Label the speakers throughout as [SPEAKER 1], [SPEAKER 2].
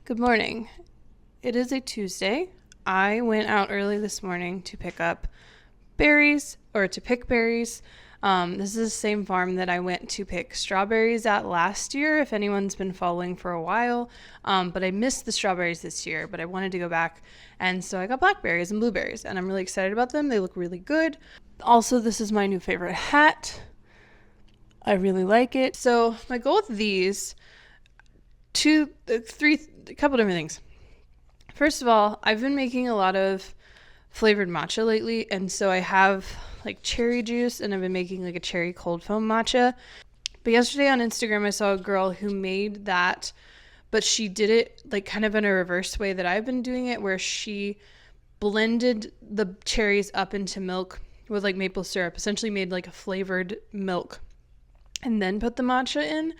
[SPEAKER 1] Good morning. It is a Tuesday. I went out early this morning to pick up berries, or to pick berries. This is the same farm that I went to pick strawberries at last year, if anyone's been following for a while. But I missed the strawberries this year, but I wanted to go back. And so I got blackberries and blueberries, and I'm really excited about them. They look really good. Also, this is my new favorite hat. I really like it. So my goal with these, a couple different things. First of all, I've been making a lot of flavored matcha lately, and so I have like cherry juice, and I've been making like a cherry cold foam matcha. But yesterday on Instagram, I saw a girl who made that, but she did it like kind of in a reverse way that I've been doing it, where she blended the cherries up into milk with like maple syrup, essentially made like a flavored milk, and then put the matcha in.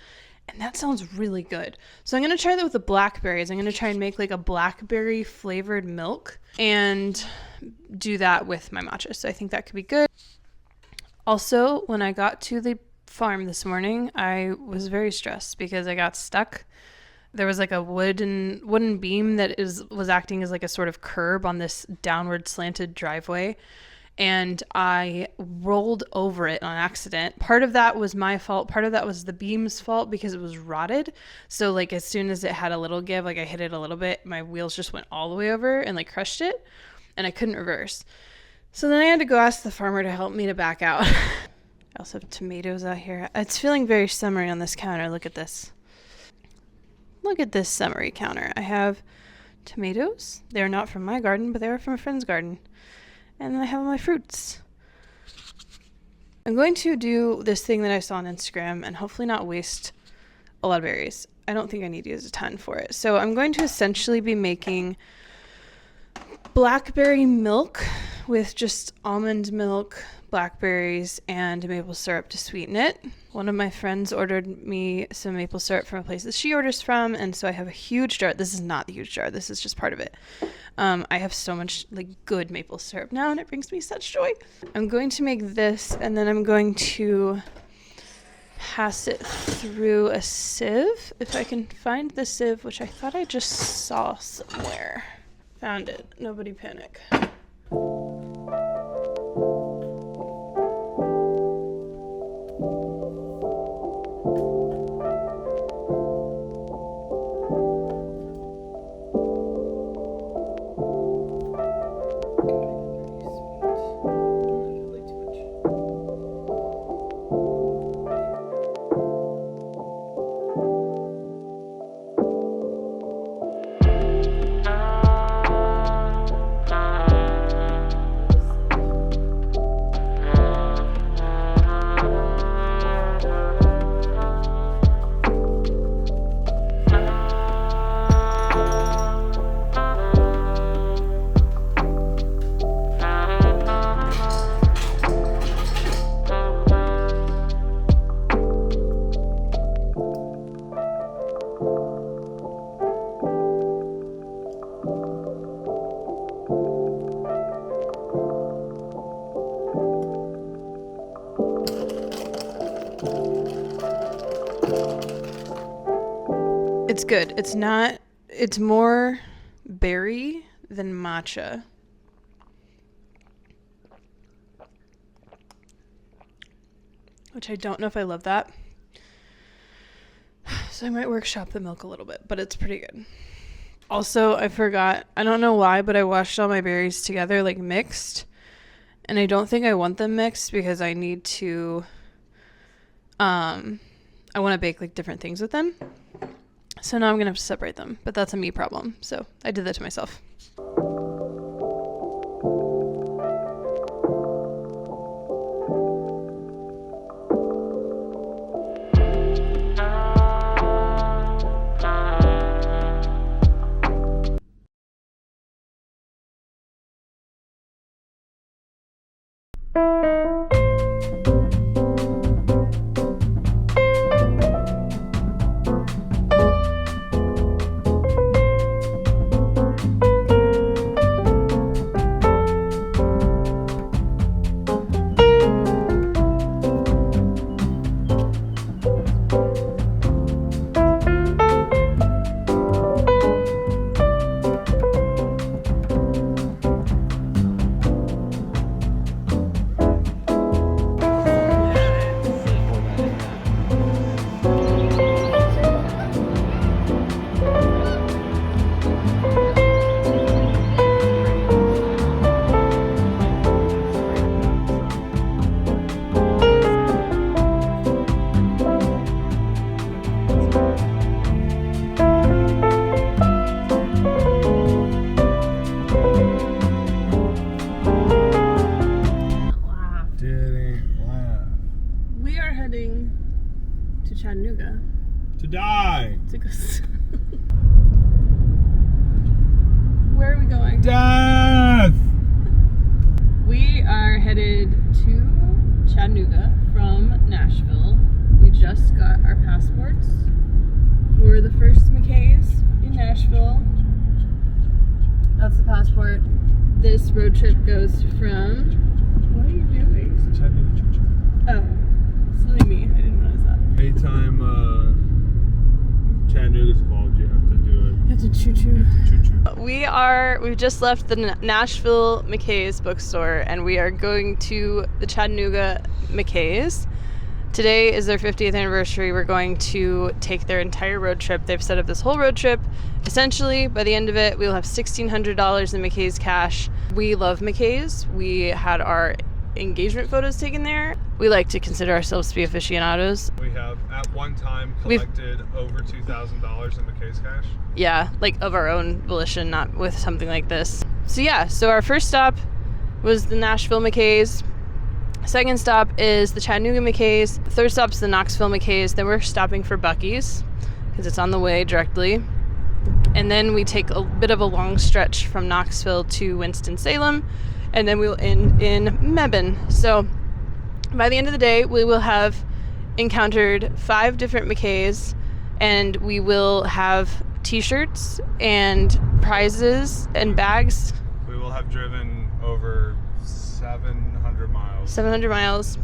[SPEAKER 1] And that sounds really good. So I'm going to try that with the blackberries. I'm going to try and make like a blackberry flavored milk and do that with my matcha. So I think that could be good. Also, when I got to the farm this morning, I was very stressed because I got stuck. There was like a wooden beam that was acting as like a sort of curb on this downward slanted driveway. And I rolled over it on accident. Part of that was my fault. Part of that was the beam's fault because it was rotted. So like as soon as it had a little give, like I hit it a little bit, my wheels just went all the way over and like crushed it, and I couldn't reverse. So then I had to go ask the farmer to help me to back out. I also have tomatoes out here. It's feeling very summery on this counter. Look at this. Look at this summery counter. I have tomatoes. They're not from my garden, but they are from a friend's garden. And then I have my fruits. I'm going to do this thing that I saw on Instagram and hopefully not waste a lot of berries. I don't think I need to use a ton for it. So I'm going to essentially be making blackberry milk with just almond milk, blackberries, and maple syrup to sweeten it. One of my friends ordered me some maple syrup from a place that she orders from, and so I have a huge jar. This is not the huge jar. This is just part of it. I have so much like good maple syrup now, and it brings me such joy. I'm going to make this, and then I'm going to pass it through a sieve. If I can find the sieve, which I thought I just saw somewhere. Found it. Nobody panic. It's good. It's more berry than matcha. Which I don't know if I love that. So I might workshop the milk a little bit, but it's pretty good. Also, I forgot, I don't know why, but I washed all my berries together, like mixed. And I don't think I want them mixed because I need to, I want to bake like different things with them. So now I'm going to have to separate them, but that's a me problem. So I did that to myself. Chattanooga.
[SPEAKER 2] To die.
[SPEAKER 1] To go. Where are we going?
[SPEAKER 2] Death!
[SPEAKER 1] We are headed to Chattanooga from Nashville. We just got our passports for the first McKay's in Nashville. That's the passport. This road trip goes from... What are you doing?
[SPEAKER 2] Chattanooga Choo-Choo.
[SPEAKER 1] Oh, silly me. I didn't realize that.
[SPEAKER 2] Anytime Chattanooga's involved, you have to do it.
[SPEAKER 1] You have to choo-choo.
[SPEAKER 2] Choo-choo.
[SPEAKER 1] We've just left the Nashville McKay's bookstore, and we are going to the Chattanooga McKay's. Today is their 50th anniversary. We're going to take their entire road trip. They've set up this whole road trip. Essentially, by the end of it, we'll have $1,600 in McKay's cash. We love McKay's. We had our engagement photos taken there. We like to consider ourselves to be aficionados.
[SPEAKER 2] We have, at one time, collected over $2,000 in McKay's cash.
[SPEAKER 1] Yeah, like of our own volition, not with something like this. So our first stop was the Nashville McKay's. Second stop is the Chattanooga McKay's. The third stop is the Knoxville McKay's. Then we're stopping for Buc-ee's because it's on the way directly. And then we take a bit of a long stretch from Knoxville to Winston-Salem, and then we'll end in Mebane. So By the end of the day, we will have encountered 5 different McKays, and we will have t-shirts and prizes and bags.
[SPEAKER 2] We will have driven over 700 miles.
[SPEAKER 1] 700 miles.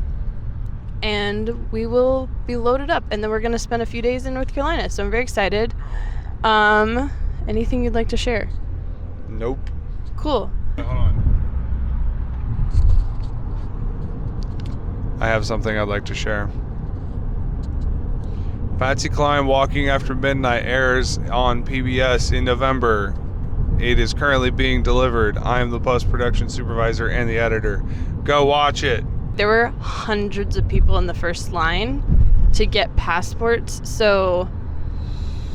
[SPEAKER 1] And we will be loaded up, and then we're going to spend a few days in North Carolina. So I'm very excited. Anything you'd like to share?
[SPEAKER 3] Nope.
[SPEAKER 1] Cool.
[SPEAKER 2] Hold on.
[SPEAKER 3] I have something I'd like to share. Patsy Cline Walking After Midnight airs on PBS in November. It is currently being delivered. I am the post-production supervisor and the editor. Go watch it.
[SPEAKER 1] There were hundreds of people in the first line to get passports, so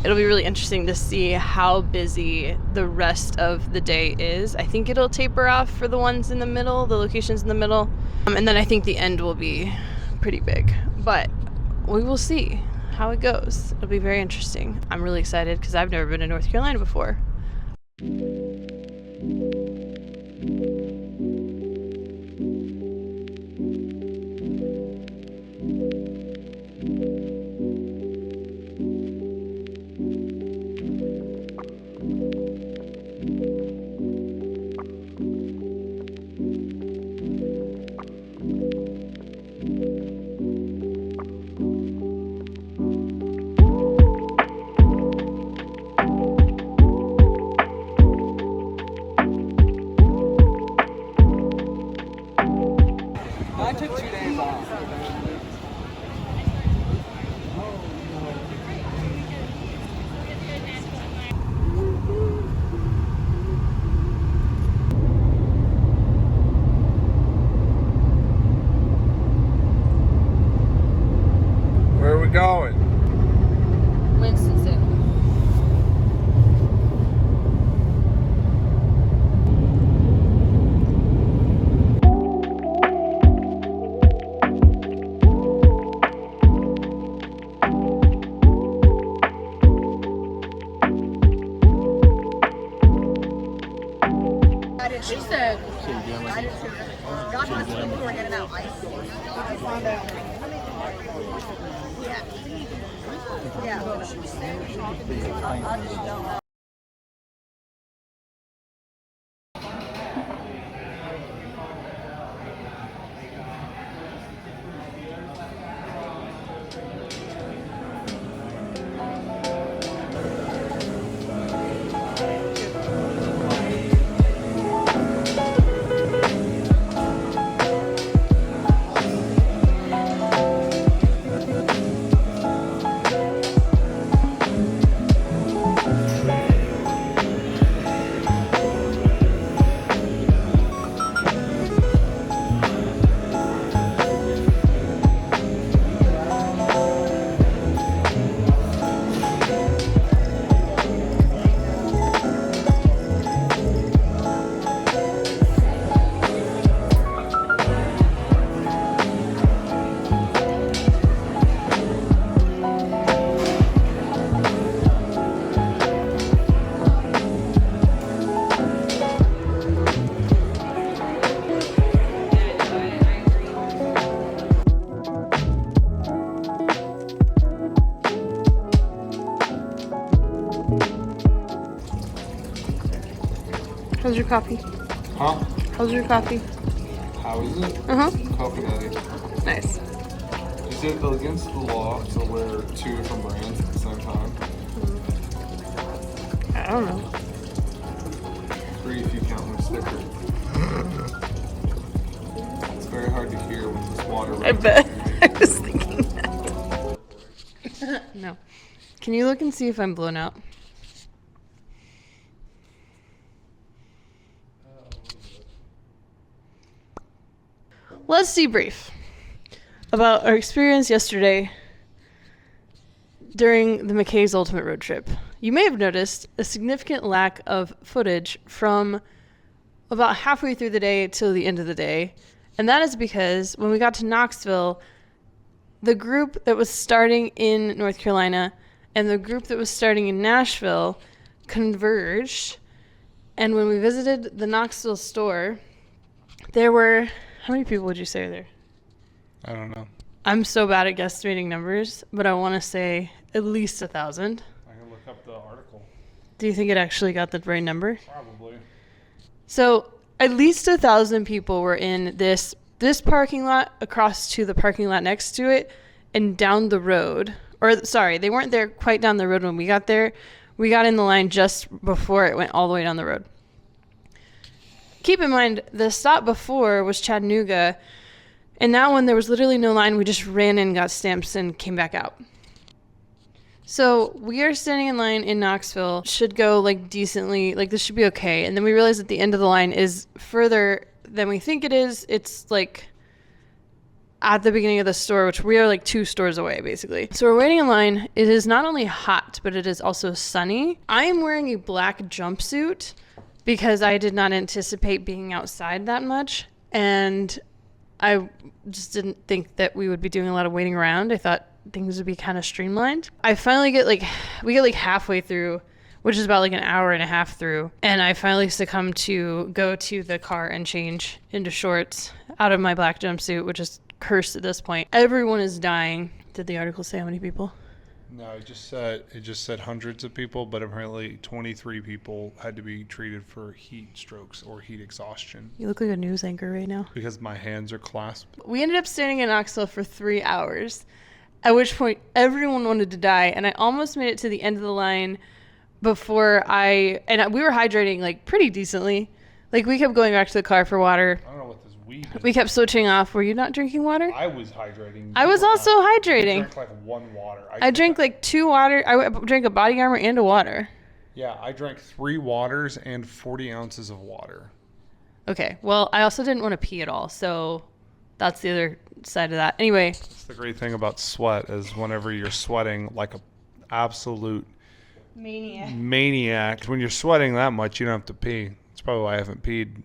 [SPEAKER 1] it'll be really interesting to see how busy the rest of the day is. I think it'll taper off for the ones in the middle, the locations in the middle, and then I think the end will be pretty big. But we will see how it goes. It'll be very interesting. I'm really excited because I've never been to North Carolina before.
[SPEAKER 4] I took 2 days off.
[SPEAKER 3] Where are we going?
[SPEAKER 1] Winston-Salem.
[SPEAKER 5] She said, I did too. God bless people who are getting out. I found out. Yeah. How's your coffee?
[SPEAKER 3] Huh?
[SPEAKER 1] How's your coffee?
[SPEAKER 3] How is it?
[SPEAKER 1] Uh-huh.
[SPEAKER 3] Coconutty.
[SPEAKER 1] Nice.
[SPEAKER 3] Is it against the law to wear 2 different brands at the same time?
[SPEAKER 1] I don't know.
[SPEAKER 3] 3 if you count my sticker. It's very hard to hear with this water.
[SPEAKER 1] I bet. I was thinking that. No. Can you look and see if I'm blown out? Let's debrief about our experience yesterday during the McKay's Ultimate Road Trip. You may have noticed a significant lack of footage from about halfway through the day till the end of the day. And that is because when we got to Knoxville, the group that was starting in North Carolina and the group that was starting in Nashville converged. And when we visited the Knoxville store, there were, how many people would you say are there?
[SPEAKER 3] I don't know.
[SPEAKER 1] I'm so bad at guesstimating numbers, but I want to say at least 1,000.
[SPEAKER 3] I can look up the article.
[SPEAKER 1] Do you think it actually got the right number?
[SPEAKER 3] Probably.
[SPEAKER 1] So at least 1,000 people were in this parking lot, across to the parking lot next to it, and down the road. Or sorry, they weren't there quite down the road when we got there. We got in the line just before it went all the way down the road. Keep in mind, the stop before was Chattanooga, and that one there was literally no line. We just ran in, got stamps, and came back out. So we are standing in line in Knoxville. Should go like decently, like this should be okay. And then we realize that the end of the line is further than we think it is. It's like at the beginning of the store, which we are like 2 stores away basically. So we're waiting in line. It is not only hot, but it is also sunny. I am wearing a black jumpsuit because I did not anticipate being outside that much. And I just didn't think that we would be doing a lot of waiting around. I thought things would be kind of streamlined. I finally we get like halfway through, which is about like an hour and a half through. And I finally succumb to go to the car and change into shorts out of my black jumpsuit, which is cursed at this point. Everyone is dying. Did the article say how many people?
[SPEAKER 3] No, it just said hundreds of people, but apparently 23 people had to be treated for heat strokes or heat exhaustion.
[SPEAKER 1] You look like a news anchor right now.
[SPEAKER 3] Because my hands are clasped.
[SPEAKER 1] We ended up standing in Knoxville for 3 hours, at which point everyone wanted to die, and I almost made it to the end of the line before we were hydrating like pretty decently. Like we kept going back to the car for water.
[SPEAKER 3] I don't know what this weed is.
[SPEAKER 1] We kept switching off. Were you not drinking water?
[SPEAKER 3] I was hydrating.
[SPEAKER 1] I was also hydrating.
[SPEAKER 3] I drank like 1 water.
[SPEAKER 1] I drank like 2 water. I drank a Body Armor and a water.
[SPEAKER 3] Yeah, I drank 3 waters and 40 ounces of water.
[SPEAKER 1] Okay, well, I also didn't want to pee at all, so that's the other side of that. Anyway.
[SPEAKER 3] That's the great thing about sweat is whenever you're sweating like a absolute maniac. When you're sweating that much, you don't have to pee. That's probably why I haven't peed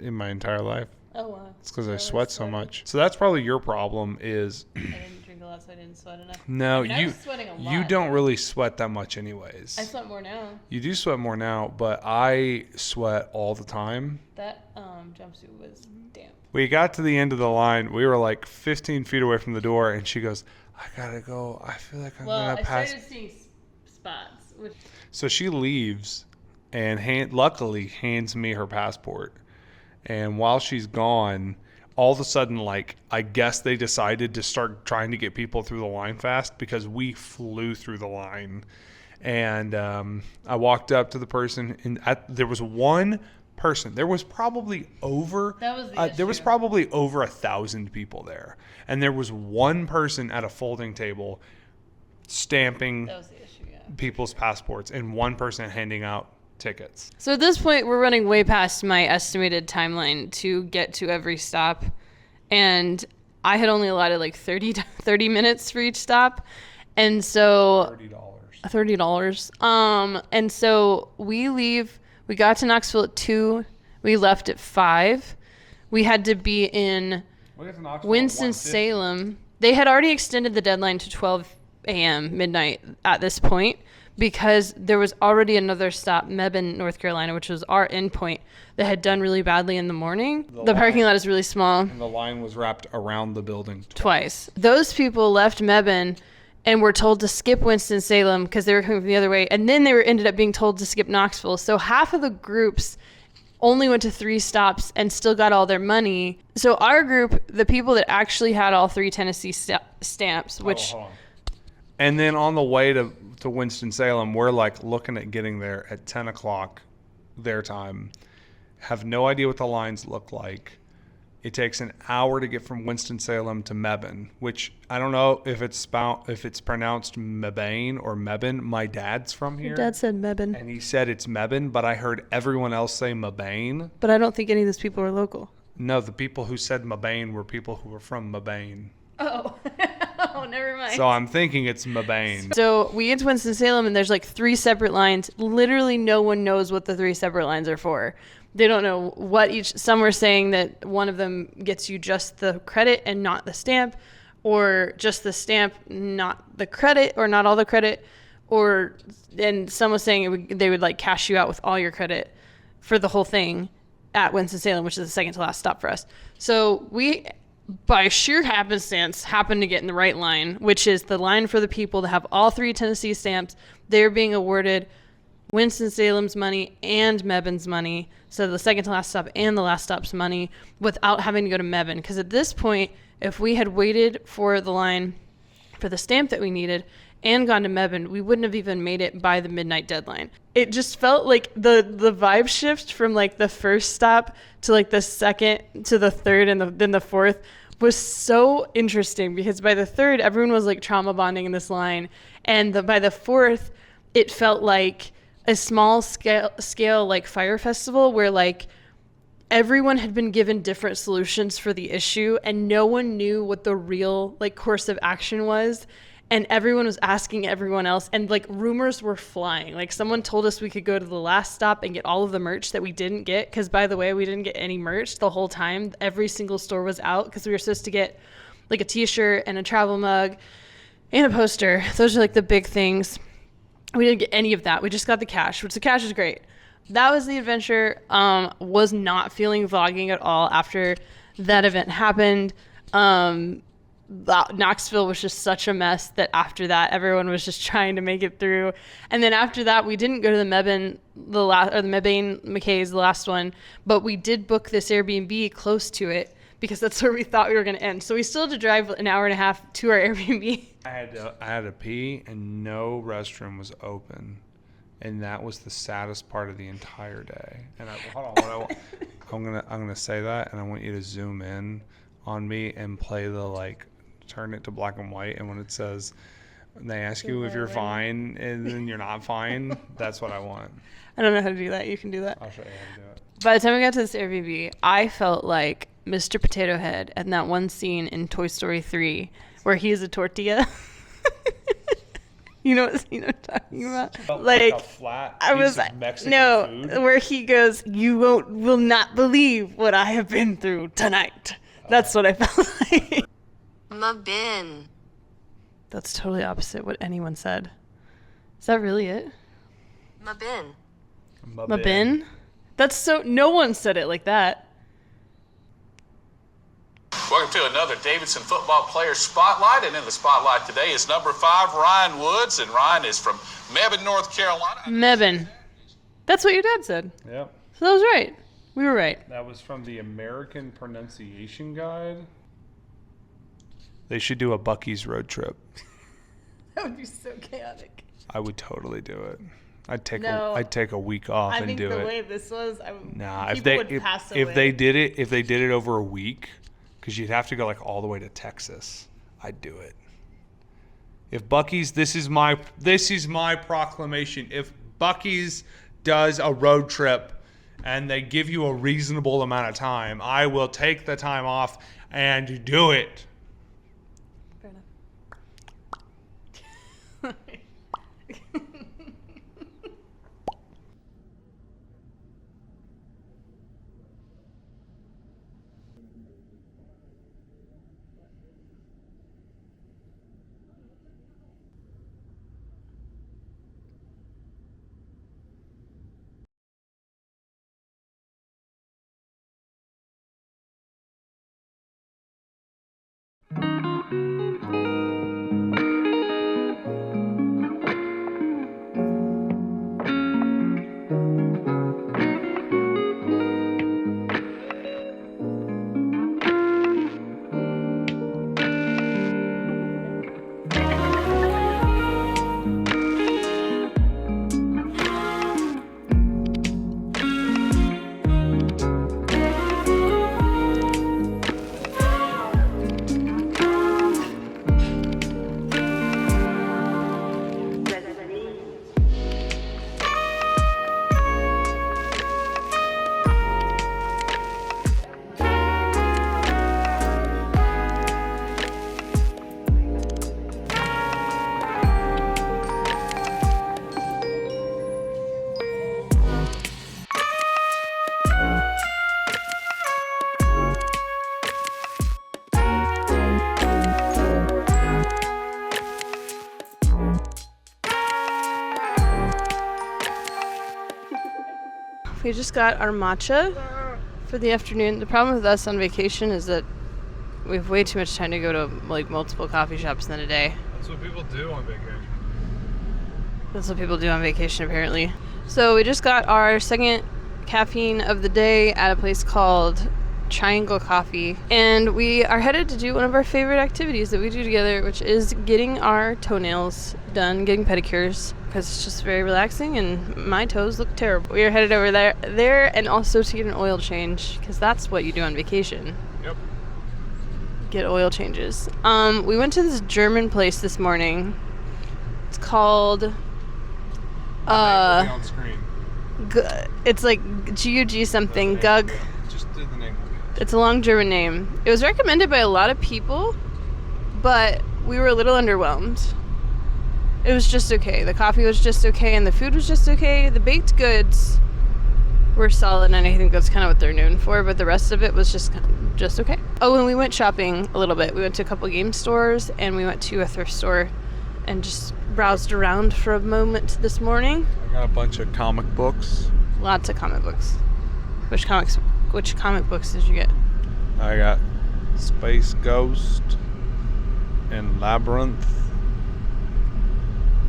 [SPEAKER 3] in my entire life.
[SPEAKER 1] Oh, wow.
[SPEAKER 3] It's because I sweat so much. So that's probably your problem is...
[SPEAKER 1] I didn't drink a lot, so I didn't sweat enough.
[SPEAKER 3] No,
[SPEAKER 1] I was sweating a lot.
[SPEAKER 3] You don't really sweat that much anyways.
[SPEAKER 1] I sweat more now.
[SPEAKER 3] You do sweat more now, but I sweat all the time.
[SPEAKER 1] That jumpsuit was damp.
[SPEAKER 3] We got to the end of the line. We were like 15 feet away from the door, and she goes, I gotta go. I feel like I'm gonna pass.
[SPEAKER 1] I started seeing spots.
[SPEAKER 3] So she leaves and luckily hands me her passport. And while she's gone, all of a sudden, like, I guess they decided to start trying to get people through the line fast because we flew through the line. And I walked up to the person, and there was one person. There was probably over 1,000 people there, and there was one person at a folding table stamping people's passports, and one person handing out tickets.
[SPEAKER 1] So at this point, we're running way past my estimated timeline to get to every stop, and I had only allotted like 30 minutes for each stop, and so $30. And so we leave. We got to Knoxville at 2. We left at 5. We had to be in Winston-Salem. They had already extended the deadline to 12 a.m. midnight at this point because there was already another stop, Mebane, North Carolina, which was our endpoint, that had done really badly in the morning. The parking lot is really small.
[SPEAKER 3] And the line was wrapped around the building
[SPEAKER 1] twice. Those people left Mebane and were told to skip Winston-Salem because they were coming from the other way. And then ended up being told to skip Knoxville. So half of the groups only went to 3 stops and still got all their money. So our group, the people that actually had all 3 Tennessee stamps, which...
[SPEAKER 3] Hold on. And then on the way to Winston-Salem, we're like looking at getting there at 10 o'clock their time. Have no idea what the lines look like. It takes an hour to get from Winston-Salem to Mebane, which I don't know if it's pronounced Mebane or Mebane. My dad's from here.
[SPEAKER 1] Your dad said Mebane.
[SPEAKER 3] And he said it's Mebane, but I heard everyone else say Mebane.
[SPEAKER 1] But I don't think any of those people are local.
[SPEAKER 3] No, the people who said Mebane were people who were from Mebane.
[SPEAKER 1] Oh. Oh, never mind.
[SPEAKER 3] So I'm thinking it's Mebane.
[SPEAKER 1] So we get to Winston-Salem, and there's like 3 separate lines. Literally no one knows what the 3 separate lines are for. They don't know what some were saying that one of them gets you just the credit and not the stamp, or just the stamp, not the credit, or not all the credit, and some was saying they would like cash you out with all your credit for the whole thing at Winston-Salem, which is the second to last stop for us. So we by sheer happenstance, happened to get in the right line, which is the line for the people to have all 3 Tennessee stamps. They're being awarded Winston-Salem's money and Mebben's money, so the second to last stop and the last stop's money, without having to go to Mebben. Because at this point, if we had waited for the line for the stamp that we needed and gone to Mebben, we wouldn't have even made it by the midnight deadline. It just felt like the vibe shift from like the first stop to like the second to the third and then the fourth was so interesting, because by the third, everyone was like trauma bonding in this line. And by the fourth, it felt like a small scale like fire festival where like everyone had been given different solutions for the issue and no one knew what the real like course of action was. And everyone was asking everyone else, and like rumors were flying. Like someone told us we could go to the last stop and get all of the merch that we didn't get. Because by the way, we didn't get any merch the whole time. Every single store was out because we were supposed to get like a t-shirt and a travel mug and a poster. Those are like the big things. We didn't get any of that. We just got the cash, which the cash is great. That was the adventure. Was not feeling vlogging at all after that event happened. Knoxville was just such a mess that after that everyone was just trying to make it through. And then after that we didn't go to the Mebane McKay's, the last one, but we did book this Airbnb close to it because that's where we thought we were going to end. So we still had to drive an hour and a half to our Airbnb.
[SPEAKER 3] I had to pee and no restroom was open, and that was the saddest part of the entire day. And I'm gonna say that, and I want you to zoom in on me and play the like, turn it to black and white, and when it says, they ask you if you're fine and then you're not fine, that's what I want.
[SPEAKER 1] I don't know how to do that. You can do that.
[SPEAKER 3] I'll show you how to do it.
[SPEAKER 1] By the time we got to this Airbnb, I felt like Mr. Potato Head in that one scene in Toy Story 3 where he is a tortilla. You know what I'm talking about?
[SPEAKER 3] Like a flat piece of Mexican food?
[SPEAKER 1] Where he goes, "You will not believe what I have been through tonight." That's what I felt like.
[SPEAKER 6] Mabin.
[SPEAKER 1] That's totally opposite what anyone said. Is that really it?
[SPEAKER 6] Mabin.
[SPEAKER 1] Mabin? That's so, no one said it like that.
[SPEAKER 7] Welcome to another Davidson football player spotlight, and in the spotlight today is number 5, Ryan Woods, and Ryan is from Mebane, North Carolina.
[SPEAKER 1] Mebane. That's what your dad said.
[SPEAKER 3] Yep.
[SPEAKER 1] So that was right. We were right.
[SPEAKER 3] That was from the American Pronunciation Guide. They should do a Buc-ee's road trip.
[SPEAKER 1] That would be so chaotic.
[SPEAKER 3] I would totally do it. I'd take a week off
[SPEAKER 1] I
[SPEAKER 3] and
[SPEAKER 1] think
[SPEAKER 3] do
[SPEAKER 1] the
[SPEAKER 3] it.
[SPEAKER 1] way this was,
[SPEAKER 3] Nah,
[SPEAKER 1] if
[SPEAKER 3] they did it over a week, because you'd have to go like all the way to Texas, I'd do it. If Buc-ee's, this is my proclamation. If Buc-ee's does a road trip and they give you a reasonable amount of time, I will take the time off and do it.
[SPEAKER 1] Fair enough. We just got our matcha for the afternoon. The problem with us on vacation is that We have way too much time to go to like multiple coffee shops in a day.
[SPEAKER 2] That's what people do on vacation.
[SPEAKER 1] That's what people do on vacation, apparently. So we just got our second caffeine of the day at a place called Triangle Coffee, and we are headed to do one of our favorite activities that we do together, which is getting our toenails done, getting pedicures, because it's just very relaxing and my toes look terrible. We are headed over there and also to get an oil change, because that's what you do on vacation.
[SPEAKER 2] Yep.
[SPEAKER 1] Get oil changes. We went to this German place this morning. It's called
[SPEAKER 3] on screen.
[SPEAKER 1] it's like GUG something. Gug.
[SPEAKER 3] Just do the name.
[SPEAKER 1] It's a long German name. It was recommended by a lot of people, but we were a little underwhelmed. It was just okay. The coffee was just okay, and the food was just okay. The baked goods were solid, and I think that's kind of what they're known for, but the rest of it was just okay. Oh, and we went shopping a little bit. We went to a couple game stores, and we went to a thrift store and just browsed around for a moment this morning.
[SPEAKER 3] I got a bunch of comic books.
[SPEAKER 1] Lots of comic books. Which comic books did you get?
[SPEAKER 3] I got Space Ghost and Labyrinth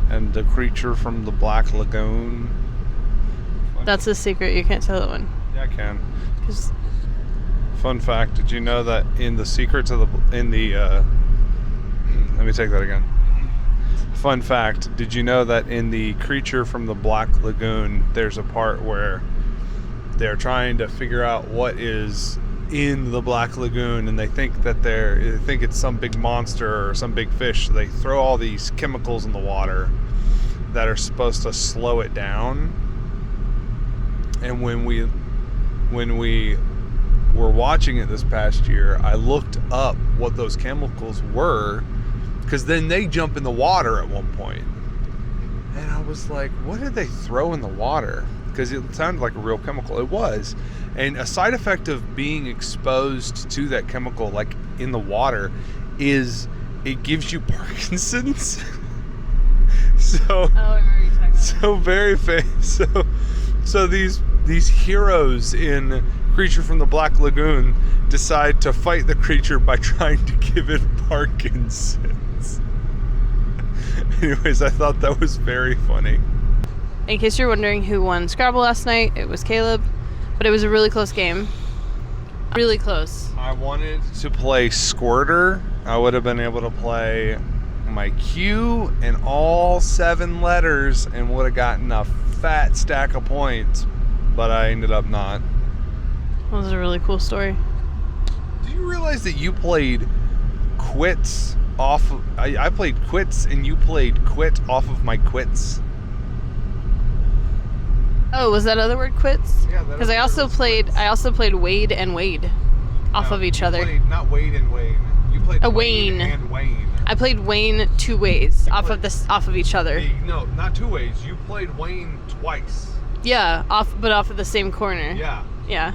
[SPEAKER 3] and The Creature from the Black Lagoon.
[SPEAKER 1] That's a secret. You can't tell that one.
[SPEAKER 3] Yeah, I can.
[SPEAKER 1] 'Cause
[SPEAKER 3] Fun fact, did you know that in the secrets of let me take that again. Fun fact, did you know that in the Creature from the Black Lagoon, there's a part where they're trying to figure out what is in the Black Lagoon, and they think it's some big monster or some big fish. So they throw all these chemicals in the water that are supposed to slow it down. And when we were watching it this past year, I looked up what those chemicals were, because then they jump in the water at one point. And I was like, what did they throw in the water? Because it sounded like a real chemical. It was. And a side effect of being exposed to that chemical, like in the water, is it gives you Parkinson's. So,
[SPEAKER 1] I remember you talking about
[SPEAKER 3] so very famous. So these heroes in Creature from the Black Lagoon decide to fight the creature by trying to give it Parkinson's. Anyways, I thought that was very funny.
[SPEAKER 1] In case you're wondering who won Scrabble last night, it was Caleb, but it was a really close game. Really close.
[SPEAKER 3] I wanted to play Squirter. I would have been able to play my Q and all 7 letters and would have gotten a fat stack of points, but I ended up not.
[SPEAKER 1] That was a really cool story.
[SPEAKER 3] Do you realize that you played quits off of, I played quits and you played quit off of my quits?
[SPEAKER 1] Oh, was that other word quits?
[SPEAKER 3] Yeah, that
[SPEAKER 1] Because I
[SPEAKER 3] other
[SPEAKER 1] also
[SPEAKER 3] word was
[SPEAKER 1] played
[SPEAKER 3] quits.
[SPEAKER 1] I also played Wade and Wade off
[SPEAKER 3] No,
[SPEAKER 1] of each
[SPEAKER 3] you
[SPEAKER 1] other.
[SPEAKER 3] Played, not Wade and Wayne. You played
[SPEAKER 1] A
[SPEAKER 3] Wayne
[SPEAKER 1] Wayne.
[SPEAKER 3] and Wayne.
[SPEAKER 1] I played Wayne 2 ways off
[SPEAKER 3] played-
[SPEAKER 1] of each other.
[SPEAKER 3] No, not 2 ways. You played Wayne twice.
[SPEAKER 1] Yeah, off of the same corner.
[SPEAKER 3] Yeah.
[SPEAKER 1] Yeah.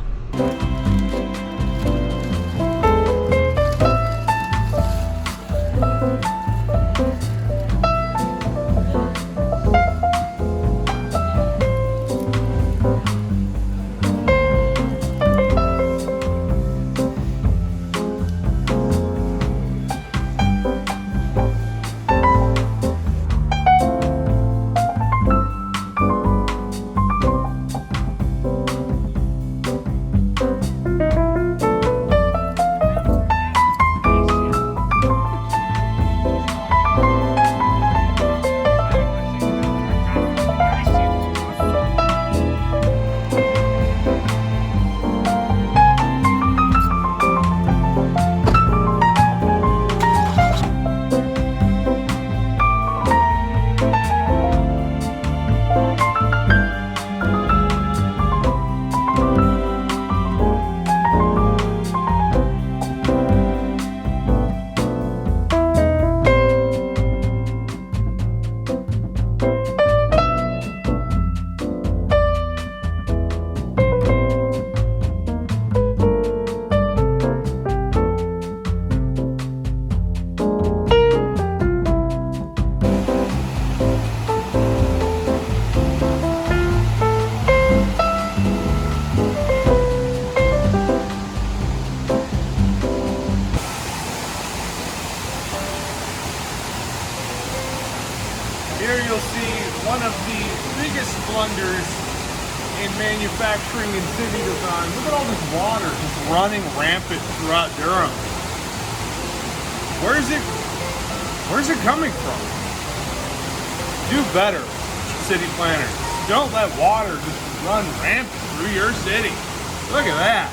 [SPEAKER 3] blunders in manufacturing and city design. Look at all this water just running rampant throughout Durham. Where's it coming from? Do better, city planners. Don't let water just run rampant through your city. Look at that.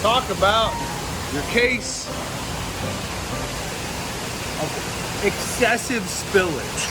[SPEAKER 3] Talk about your case of excessive spillage.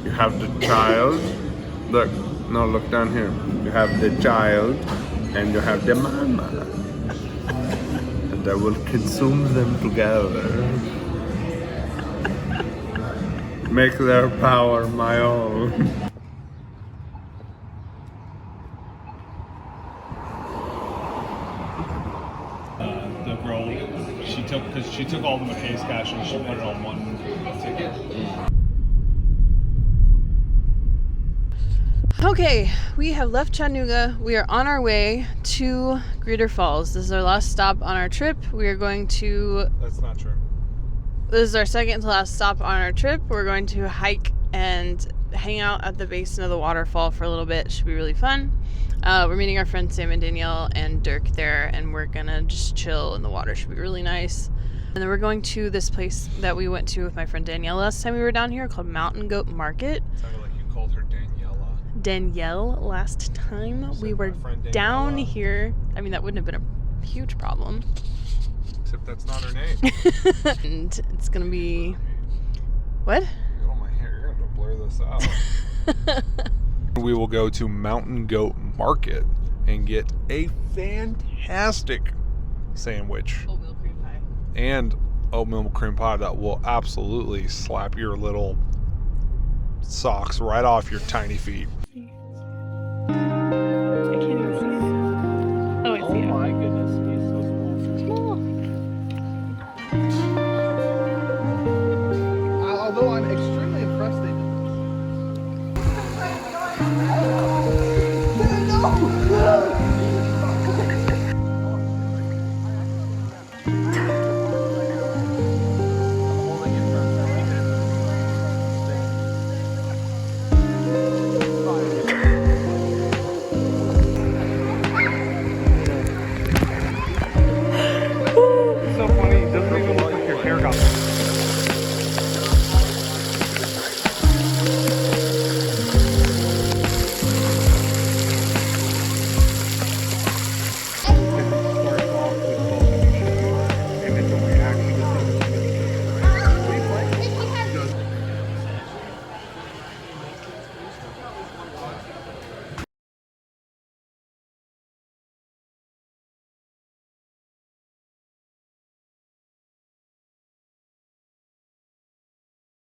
[SPEAKER 3] You have the child. Look, no, look down here. You have the child and you have the mama. And I will consume them together. Make their power my own. The girl, she took all the McKay's cash and she put it on one ticket.
[SPEAKER 1] Okay, we have left Chattanooga. We are on our way to Greeter Falls. This is our last stop on our trip. We are going to...
[SPEAKER 3] That's not true.
[SPEAKER 1] This is our second to last stop on our trip. We're going to hike and hang out at the basin of the waterfall for a little bit. It should be really fun. We're meeting our friends Sam and Danielle and Dirk there, and we're gonna just chill in the water. Should be really nice. And then we're going to this place that we went to with my friend Danielle last time we were down here called Mountain Goat Market.
[SPEAKER 3] Sounded like you called her
[SPEAKER 1] Danielle last time we were down here. I mean, that wouldn't have been a huge problem.
[SPEAKER 3] Except that's not her name.
[SPEAKER 1] And it's gonna be... What?
[SPEAKER 3] Oh, my hair. You're gonna blur this out. We will go to Mountain Goat Market and get a fantastic sandwich.
[SPEAKER 1] Oatmeal cream pie.
[SPEAKER 3] And oatmeal cream pie that will absolutely slap your little socks right off your tiny feet.